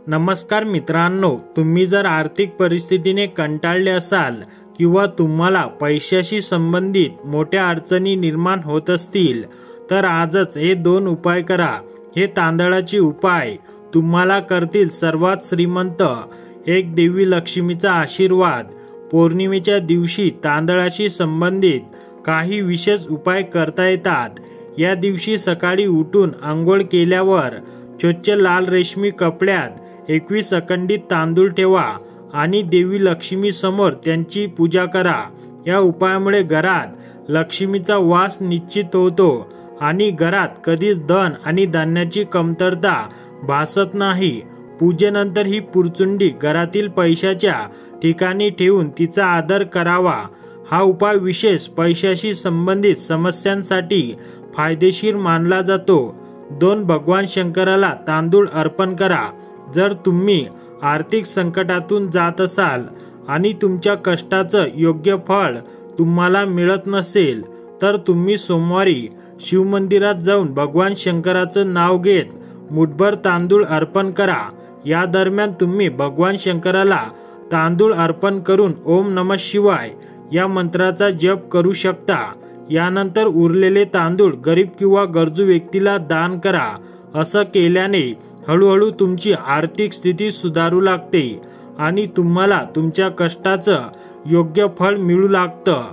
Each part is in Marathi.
नमस्कार मित्रांनो, तुम्ही जर आर्थिक परिस्थितीने कंटाळले असाल किंवा तुम्हाला पैशाशी संबंधित मोठ्या अडचणी निर्माण होत असतील तर आजच हे 2 उपाय करा। हे तांदळाचे उपाय तुम्हाला करतील सर्वात श्रीमंत। एक, देवी लक्ष्मीचा आशीर्वाद। पौर्णिमेच्या दिवशी तांदळाशी संबंधित काही विशेष उपाय करता येतात। या दिवशी सकाळी उठून अंघोळ केल्यावर स्वच्छ लाल रेशमी कपड्यात 21 अखंडित तांदूळ ठेवा आणि देवी लक्ष्मी समोर त्यांची पूजा करा। या उपायामुळे घरात लक्ष्मीचा वास निश्चित होतो आणि घरात कधीच धन आणि धान्याची कमतरता भासत नाही। पूजेनंतर ही पुरचुंडी घरातील पैशाच्या ठिकाणी ठेवून तिचा आदर करावा। हा उपाय विशेष पैशाशी संबंधित समस्यांसाठी फायदेशीर मानला जातो। 2, भगवान शंकराला तांदूळ अर्पण करा। जर तुम्ही आर्थिक संकटातून जात असाल आणि तुमच्या कष्टाचं योग्य फळ तुम्हाला मिळत नसेल तर तुम्ही सोमवारी शिवमंदिरात जाऊन भगवान शंकराचं नाव घेत मुठभर तांदूळ अर्पण करा। या दरम्यान तुम्ही भगवान शंकराला तांदूळ अर्पण करून ओम नमः शिवाय या मंत्राचा जप करू शकता। यानंतर उरलेले तांदूळ गरीब किंवा गरजू व्यक्तीला दान करा। असं केल्याने हळूहळू तुमची आर्थिक स्थिती सुधारू लागते आणि तुम्हाला तुमच्या कष्टाचं योग्य फळ मिळू लागतं।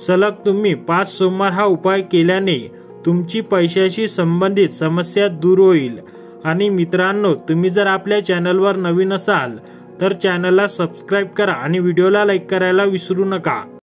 सलग तुम्ही 5 सोमवार हा उपाय केल्याने तुमची पैशाशी संबंधित समस्या दूर होईल। आणि मित्रांनो, तुम्ही जर आपल्या चॅनलवर नवीन असाल तर चॅनलला सबस्क्राईब करा आणि व्हिडिओला लाईक करायला विसरू नका।